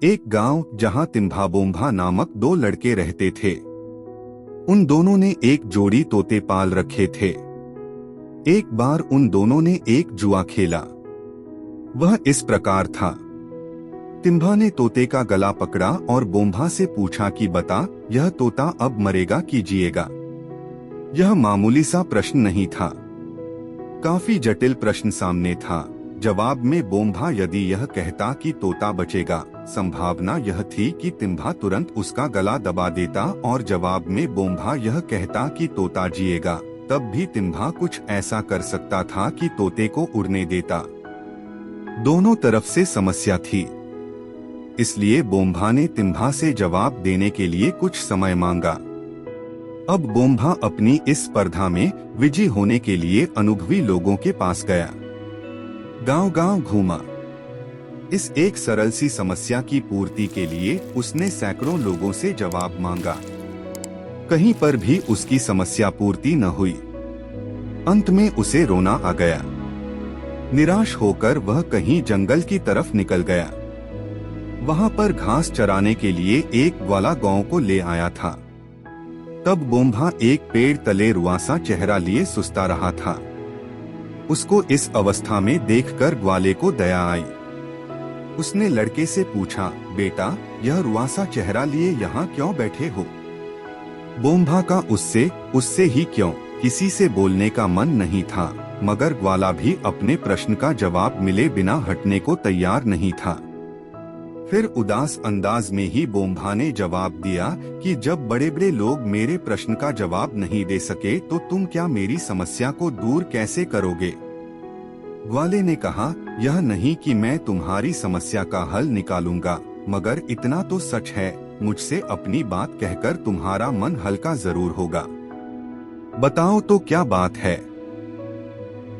एक गांव जहां तिम्भा बोम्भा नामक दो लड़के रहते थे। उन दोनों ने एक जोड़ी तोते पाल रखे थे। एक बार उन दोनों ने एक जुआ खेला। वह इस प्रकार था। तिम्भा ने तोते का गला पकड़ा और बोम्भा से पूछा कि बता, यह तोता अब मरेगा कि जिएगा। यह मामूली सा प्रश्न नहीं था, काफी जटिल प्रश्न सामने था। जवाब में बोम्भा यदि यह कहता कि तोता बचेगा, संभावना यह थी कि तिम्भा तुरंत उसका गला दबा देता, और जवाब में बोम्भा यह कहता कि तोता जिएगा, तब भी तिम्भा कुछ ऐसा कर सकता था कि तोते को उड़ने देता। दोनों तरफ से समस्या थी, इसलिए बोम्भा ने तिम्भा से जवाब देने के लिए कुछ समय मांगा। अब बोम्भा अपनी इस स्पर्धा में विजयी होने के लिए अनुभवी लोगों के पास गया। गांव-गांव घूमा। इस एक सरल सी समस्या की पूर्ति के लिए उसने सैकड़ों लोगों से जवाब मांगा। कहीं पर भी उसकी समस्या पूर्ति न हुई। अंत में उसे रोना आ गया। निराश होकर वह कहीं जंगल की तरफ निकल गया। वहां पर घास चराने के लिए एक ग्वाला गांव को ले आया था। तब बोम्भा एक पेड़ तले रुआसा चेहरा लिए सुस्ता रहा था। उसको इस अवस्था में देखकर ग्वाले को दया आई। उसने लड़के से पूछा, बेटा, यह रुआसा चेहरा लिए यहाँ क्यों बैठे हो? बोम्भा का उससे ही क्यों किसी से बोलने का मन नहीं था, मगर ग्वाला भी अपने प्रश्न का जवाब मिले बिना हटने को तैयार नहीं था। फिर उदास अंदाज में ही बोम्भा ने जवाब दिया कि जब बड़े बड़े लोग मेरे प्रश्न का जवाब नहीं दे सके तो तुम क्या मेरी समस्या को दूर कैसे करोगे? ग्वाले ने कहा, यह नहीं कि मैं तुम्हारी समस्या का हल निकालूंगा, मगर इतना तो सच है, मुझसे अपनी बात कहकर तुम्हारा मन हल्का जरूर होगा। बताओ तो क्या बात है?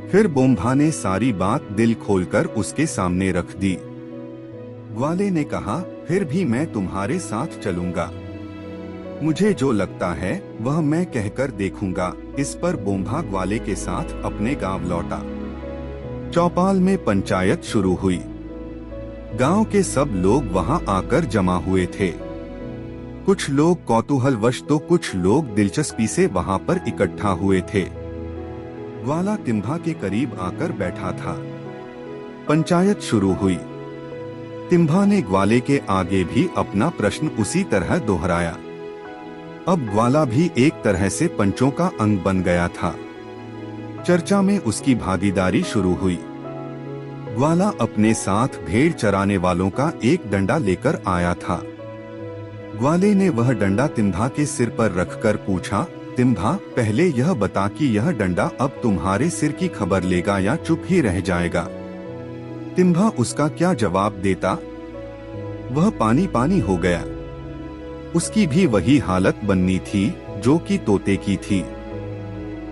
फिर बोम्भा ने सारी बात दिल खोलकर उसके सामने रख दी। ग्वाले ने कहा, फिर भी मैं तुम्हारे साथ चलूंगा। मुझे जो लगता है वह मैं कहकर देखूंगा। इस पर बोम्भा ग्वाले के साथ अपने गांव लौटा। चौपाल में पंचायत शुरू हुई। गांव के सब लोग वहां आकर जमा हुए थे। कुछ लोग कौतूहलवश तो कुछ लोग दिलचस्पी से वहां पर इकट्ठा हुए थे। ग्वाला तिम्भा के करीब आकर बैठा था। पंचायत शुरू हुई। तिम्भा ने ग्वाले के आगे भी अपना प्रश्न उसी तरह दोहराया। अब ग्वाला भी एक तरह से पंचों का अंग बन गया था। चर्चा में उसकी भागीदारी शुरू हुई। ग्वाला अपने साथ भेड़ चराने वालों का एक डंडा लेकर आया था। ग्वाले ने वह डंडा तिम्भा के सिर पर रखकर पूछा, तिम्भा, पहले यह बता कि यह डंडा अब तुम्हारे सिर की खबर लेगा या चुप ही रह जाएगा? तिम्भा उसका क्या जवाब देता? वह पानी पानी हो गया। उसकी भी वही हालत बननी थी जो कि तोते की थी।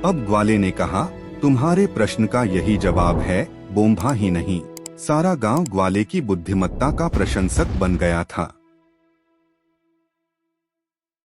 अब ग्वाले ने कहा, तुम्हारे प्रश्न का यही जवाब है। बोम्भा ही नहीं, सारा गांव ग्वाले की बुद्धिमत्ता का प्रशंसक बन गया था।